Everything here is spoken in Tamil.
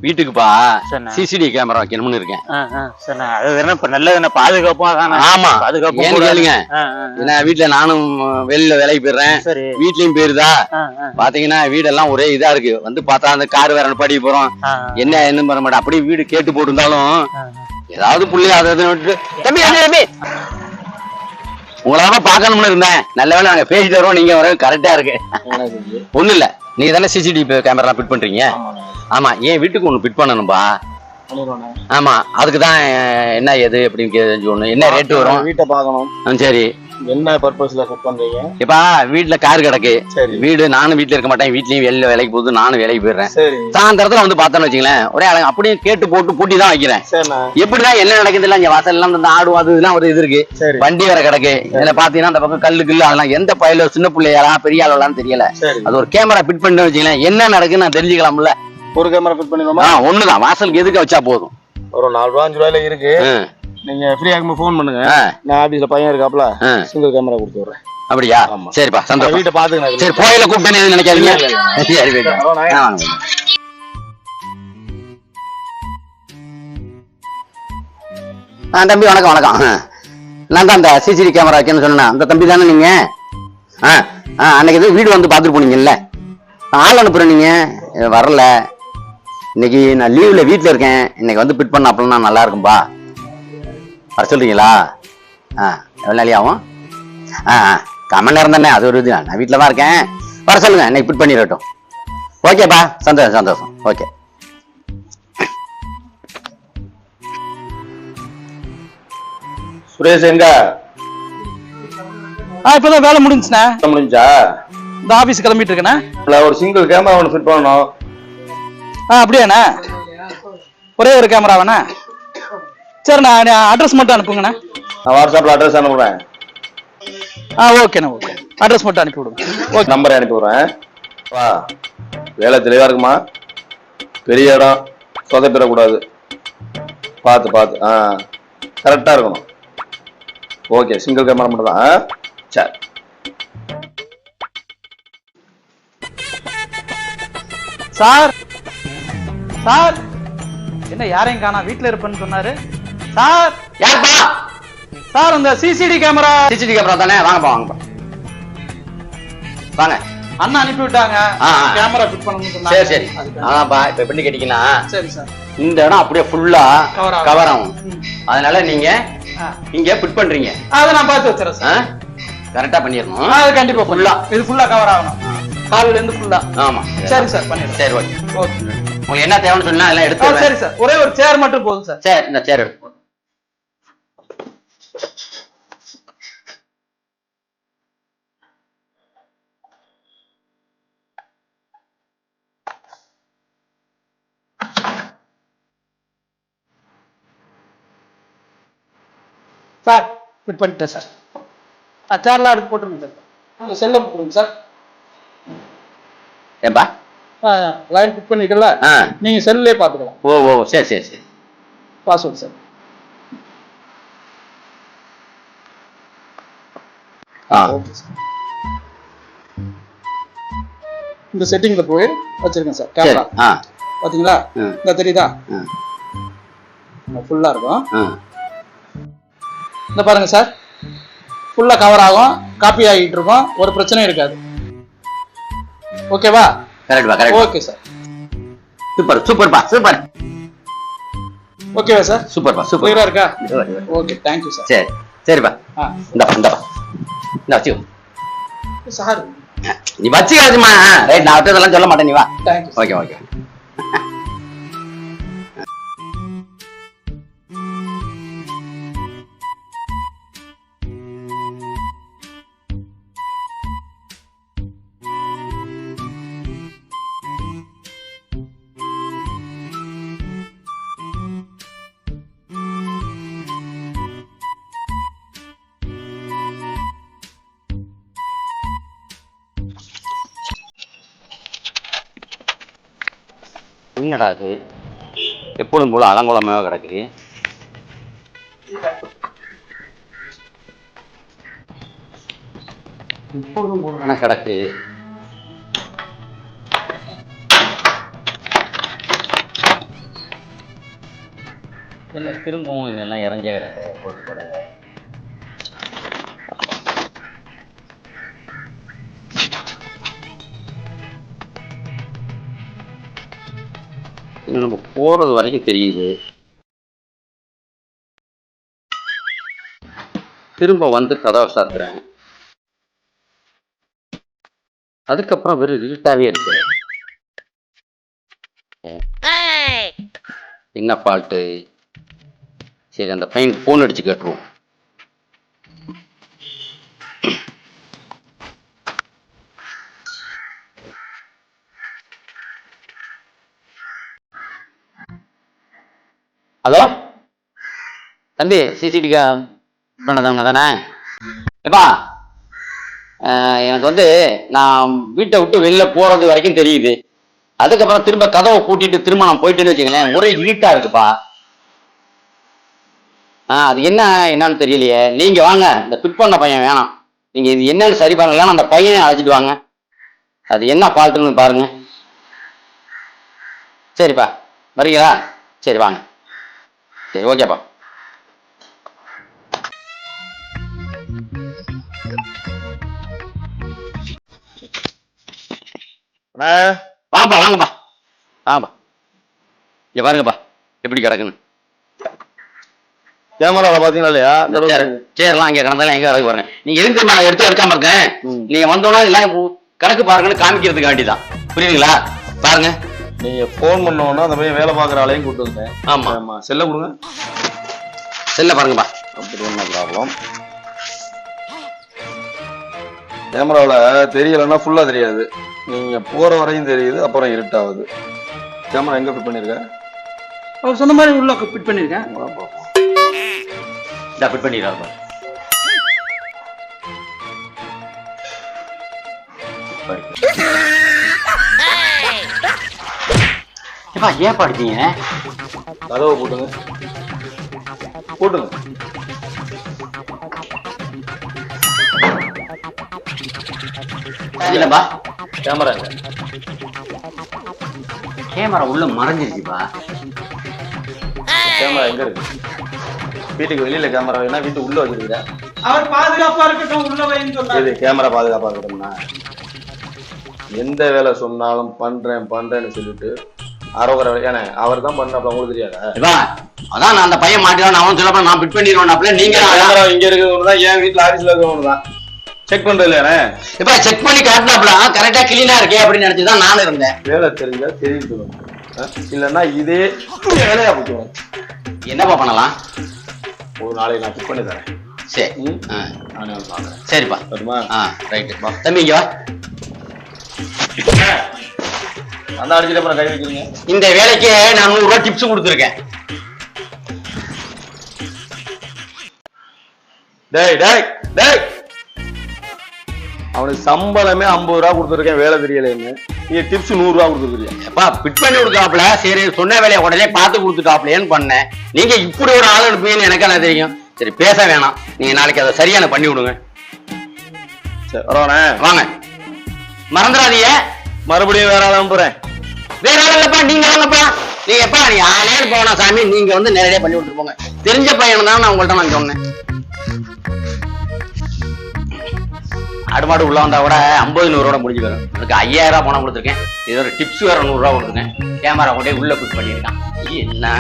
வீட்டுக்குப்பா சிசிடிவி கேமரா வைக்கணும்னு இருக்கேன். நல்லது பாதுகாப்பா ஆமா பாதுகாப்பு ஏன்னு கேளுங்க. ஏன்னா வீட்டுல நானும் வெளியில வேலைக்கு போயிடுறேன், வீட்லயும் போயிருதா. பாத்தீங்கன்னா வீடெல்லாம் ஒரே இதா இருக்கு. வந்து பார்த்தா அந்த கார் வேற படி போறோம், என்ன பண்ண மாட்டேன். அப்படியே வீடு கேட்டு போட்டிருந்தாலும் ஏதாவது புள்ளி அதை விட்டு தம்பி தம்பி உங்களால பாக்கணும்னு இருந்தேன். நல்ல வேலை நாங்க பேசிட்டு வரோம், நீங்க வர கரெக்டா இருக்கு. ஒண்ணு இல்ல, நீங்க தானே சிசிடிவி கேமரா ஃபிட் பண்றீங்க? ஆமா, ஏன் வீட்டுக்கு ஒண்ணு ஃபிட் பண்ணணும்பா. ஆமா, அதுக்குதான் என்ன ஏது அப்படின்னு என்ன ரேட் வரும் வீட்டை பாக்கணும். சரி, என்ன பர்பஸ்ல செட் பண்றீங்க? இப்ப வீட்டுல கார் கிடக்கு. வீடு நானும் வீட்டுல இருக்க மாட்டேன், வீட்லயும் வெளில வேலைக்கு போகுது, நானும் வேலைக்கு போயிடுறேன். சாயந்தரத்துல வந்து பார்த்தோன்னு வச்சுங்களேன், ஒரே அழகு அப்படியே கேட்டு போட்டு பூட்டி தான் வைக்கிறேன். எப்படிதான் என்ன நடக்குது இல்ல, இங்க வாசல் எல்லாம் இந்த ஆடு அது இதெல்லாம் ஒரு இது இருக்கு, வண்டி வேற கிடக்கு. இதுல பாத்தீங்கன்னா அந்த பக்கம் கல்லு கில்லு அதெல்லாம் எந்த பயில சின்ன பிள்ளையாரா பெரிய ஆளான்னு தெரியல. அது ஒரு கேமரா ஃபிட் பண்ணி வச்சுங்களேன், என்ன நடக்குன்னு நான் தெரிஞ்சுக்கலாம்ல. ஒரு கேமரா ஃபிட் பண்ணிடுவோமா? ஒண்ணுதான், வாசலுக்கு எதுக்கு வச்சா போதும். ஒரு 4 ரூபா 5 ரூபாயில இருக்கு. நீங்க ஃப்ரீ ஆகும்போது ஃபோன் பண்ணுங்க, நான் ஆபீஸ்ல பையன் இருக்காப்ல, சிங்கிள் கேமரா கொடுத்து விடுறேன். அப்படியா? சரிப்பா, சந்தோஷம். வீட்டை பாத்துக்கங்க. சரி, கோயில கூப்பிட்டேன்னு நினைக்காதீங்க. தம்பி வணக்கம். வணக்கம், நான் தான் அந்த சிசிடிவி கேமரா வைக்கணும்னு சொன்னேன். அந்த தம்பி தானே நீங்க? அன்னைக்கு எதுவும் வீடு வந்து பாத்துட்டு போனீங்கல்ல, ஆள் அனுப்புறேன், நீங்க வரல. இன்னைக்கு நான் லீவ்ல வீட்டுல இருக்கேன், இன்னைக்கு வந்து பிட் பண்ண அப்படின்னா நல்லா இருக்கும்பா. வர சொல்றீங்களா? எவ்வளோ நாளி ஆகும்? கம்மன் நேரம் தானே, அது ஒரு இது. நான் வீட்டில் தான் இருக்கேன், வர சொல்லுங்க, இன்னைக்கு பிட் பண்ணிடட்டும். ஓகேப்பா, சந்தோஷம் சந்தோஷம். ஓகே. சுரேஷ் எங்க? இப்பதான் வேலை முடிஞ்சுண்ணா. முடிஞ்சா இந்த ஆபீஸ் கிளம்பிட்டு இருக்கேண்ணா. ஒரு சிங்கிள் கேமரா ஒன்று ஃபிட் பண்ணணும். அப்படியாண்ணா? ஒரே ஒரு கேமராவாண்ணா? சரிண்ணா, அட்ரஸ் மட்டும் அனுப்புங்கண்ணா. நான் வாட்ஸ்அப்ல அட்ரஸ் அனுப்புறேன். ஓகேண்ணா, ஓகே. அட்ரஸ் மட்டும் அனுப்பி விடுங்க. ஓகே, நம்பரை அனுப்பி விடுறேன். வேலை தெளிவா இருக்குமா? பெரிய இடம், சொதப்பிடக்கூடாது. பார்த்து பார்த்து கரெக்டா இருக்கணும். ஓகே, சிங்கிள் கேமரா மட்டும் தான். சரி. சார் சார், என்ன யாரையும் காணா, வீட்டுல இருப்பேன்னு சொன்னாரு. சார் யாருப்பா? சார், அந்த சிசிடிவி கேமரா. சிசிடிவி கேமரா தானே? வாங்கப்பா வாங்கப்பா வாங்க. அண்ணா அனுப்பி விட்டாங்க, கேமரா ஃபிட் பண்ணணும்னு சொன்னாங்க. சரி சரி. ஆமாப்பா, இப்ப எப்படி கேட்டீங்கன்னா, சரி சார், இந்த இடம் அப்படியே ஃபுல்லா கவர் ஆகும். அதனால நீங்க இங்க ஃபிட் பண்றீங்க, அதை நான் பார்த்து வச்சுறேன் சார். கரெக்டா பண்ணிடணும். அது கண்டிப்பா ஃபுல்லா, இது ஃபுல்லா கவர் ஆகணும், கால்ல இருந்து ஃபுல்லா. ஆமா, சரி சார், பண்ணிடுறேன். சரி, ஓகே. ஓகே, உங்களுக்கு என்ன தேவைன்னு சொன்னா எல்லாம் எடுத்து. சரி சார், ஒரே ஒரு சேர் மட்டும் போதும் சார். சரி, இந்த சேர் எடுத்து. சார் ஃபிட் பண்ணிட்டேன் சார். சேர்லாம் எடுத்து போட்டுருங்க சார். செல்ல போட்டுருங்க சார். ஏன்பா லைன் ஃபிட் பண்ணிக்கல, நீங்க செல்லே பாத்துக்கலாம். ஓ சரி சரி சரி. Password sir. Okay sir. இந்த செட்டிங்ல போய் வச்சிருக்கேன் சார் கேமரா. பாத்தீங்களா? இந்த தெரியுதா? ஃபுல்லா இருக்கும். இந்த பாருங்க சார், ஃபுல்லா கவர் ஆகும், காப்பி ஆகிட்டு இருக்கும், ஒரு பிரச்சனையும் இருக்காது. ஓகேவா? கரெக்ட்பா, கரெக்ட். Okay sir. சூப்பர் சூப்பர்ப்பா, சூப்பர். ஓகேவா சார்? சூப்பர்ப்பா, சூப்பர். கிளியரா இருக்கா? Okay, thank you sir. சரி சரிப்பா. இந்தப்பா வச்சுக்கோ சார். நீ வச்சுக்காதுமா. ரைட், நான் அதெல்லாம் சொல்ல மாட்டேன், நீ வா. Thank you. Okay okay. என்னடா அது எப்பொழுதும் போல அலங்கோலமாக கிடக்கு. எப்பொழுதும் போல கிடக்கு. இல்லை திரும்பவும் இதெல்லாம் இறஞ்ச போட்டு போடுங்க. நம்ம போறது வரைக்கும் தெரியுது. திரும்ப வந்து கதவை சாத்துறேன். அதுக்கப்புறம் வெறும் இருட்டாவே இருக்கு. என்ன ஃபால்ட்டு? சரி, அந்த பையன் போன் அடிச்சு கேட்டுருவோம். ஹலோ தம்பி, சிசிடிவி பண்ணதவங்க தானே? எப்பா, எனக்கு வந்து நான் வீட்டை விட்டு வெளில போறது வரைக்கும் தெரியுது. அதுக்கப்புறம் திரும்ப கதவை கூட்டிட்டு திரும்ப நான் போயிட்டேன்னு வச்சுக்கலேன், ஒரே இருட்டா இருக்குப்பா. அது என்னன்னு தெரியலையே. நீங்க வாங்க, இந்த பிக் பண்ண பையன் வேணாம். நீங்க இது என்னன்னு சரி பண்ணலாம், அந்த பையனை அழைச்சிட்டு வாங்க. அது என்ன ஃபால்ட்டுன்னு பாருங்க. சரிப்பா, வரீங்களா? சரி வாங்க. சரி, ஓகேப்பா. வாங்கப்பா வாங்கப்பா வாங்கப்பா. இங்க பாருங்கப்பா எப்படி கிடக்குன்னு. கேமராவில் பார்த்தீங்களா இல்லையா? சேர்லாம் இங்கே கிடந்தாலும் எங்கே கிடக்கு பாருங்க. நீங்க எதுக்கு நான் எடுத்து எடுக்காம இருக்கேன். நீங்க வந்தோன்னா எல்லாம் கணக்கு பாருங்கன்னு காமிக்கிறதுக்கு வேண்டிதான். புரியுதுங்களா? பாருங்க, நீங்க ஃபோன் பண்ணோன்னா அந்த பையன் வேலை பார்க்குற ஆளையும் கூப்பிட்டு வந்தேன். ஆமா ஆமா, செல்ல கொடுங்க. செல்ல பாருங்கப்பா. அப்படி என்ன ப்ராப்ளம்? கேமராவில் தெரியலைன்னா ஃபுல்லாக தெரியாது. நீங்கள் போகிற வரையும் தெரியுது, அப்புறம் இருட்டாகுது. கேமரா எங்கே ஃபிட் பண்ணியிருக்க? அவர் சொன்ன மாதிரி உள்ள ஃபிட் பண்ணியிருக்கேன். ஃபிட் பண்ணிடுறாரு. ஏன் பாடுத்தீங்க? கதவை போட்டுங்க போட்டுங்க. இல்லப்பா, கேமரா கேமரா உள்ள மறைஞ்சிருச்சுப்பா. கேமரா எங்க இருக்கு? வீட்டுக்கு வெளியில கேமரா வேணா, வீட்டு உள்ள வச்சிருக்கிறேன். அவர் பாதுகாப்பா இருக்கட்டும், உள்ள வைன்னு சொன்னாரு. இது கேமரா பாதுகாப்பா இருக்கட்டும்னா எந்த வேலை சொன்னாலும் பண்றேன்னு சொல்லிட்டு அரோகர ஏன்னா அவர் தான் பண்ணாப்ல, உங்களுக்கு தெரியாதா? அதான் நான் அந்த பையன் மாட்டிதான் அவன் சொல்லப்ப நான் ஃபிட் பண்ணிடுவேன். நீங்க கேமரா இங்க இருக்கிறவங்க என் வீட்டுல ஆபீஸ்ல இருக்கிறவங்க தான் செக் பண்றது இல்லையானே. இப்ப செக் பண்ணி காட்டினாப்ல கரெக்டா கிளீனா இருக்கே அப்படின்னு நினைச்சுதான் நானும் இருந்தேன். வேலை தெரிஞ்சா தெரிவித்து இல்லைன்னா இதே வேலையா போட்டுருவோம். என்னப்பா பண்ணலாம்? ஒரு நாளைக்கு நான் செக் பண்ணி தரேன். சரி, நானே வந்து பாக்குறேன். சரிப்பா. வருமா? ரைட்டு. தம்பி இங்க வா. அந்த அடிச்சுட்டு அப்புறம் கை வைக்கிறீங்க. இந்த வேலைக்கு நான் 100 ரூபாய் டிப்ஸ் கொடுத்துருக்கேன். டேய் டேய் டேய், அவனுக்கு சம்பளமே 50 ரூபா கொடுத்துருக்கேன், வேலை தெரியலன்னு. நீ டிப்ஸ் 100 ரூபா கொடுத்துருக்கீங்க. எப்பா ஃபிட் பண்ணி கொடுக்காப்ல, சரி சொன்ன வேலையை உடனே பார்த்து கொடுத்துட்டாப்லேன்னு பண்ணேன். நீங்க இப்படி ஒரு ஆள் அனுப்புவீங்கன்னு எனக்கு என்ன தெரியும்? சரி பேச வேணாம், நீங்க நாளைக்கு அதை சரியான பண்ணி விடுங்க. சரி வரோண்ணே, வாங்க. மறந்துடாதீங்க. மறுபடியும் வேற ஆள் அனுப்புறேன். வேற ஆள் இல்லப்பா, நீங்க வாங்கப்பா. நீங்க எப்பா நீ ஆளே போனா சாமி, நீங்க வந்து நேரடியா பண்ணி விட்டுட்டு போங்க. தெரிஞ்ச பையன் தான் நான் உங்கள்ட்ட நான் சொன்னேன். ஆடு மாடு உள்ள வந்தா கூட 50-100 ரூபா முடிஞ்சு வரும். அதுக்கு 5000 ரூபா பணம் கொடுத்துருக்கேன். இது ஒரு டிப்ஸ் வேற 100 ரூபா கொடுத்துருக்கேன். கேமரா கொண்டே உள்ள ஃபிட் பண்ணியிருக்கான். என்ன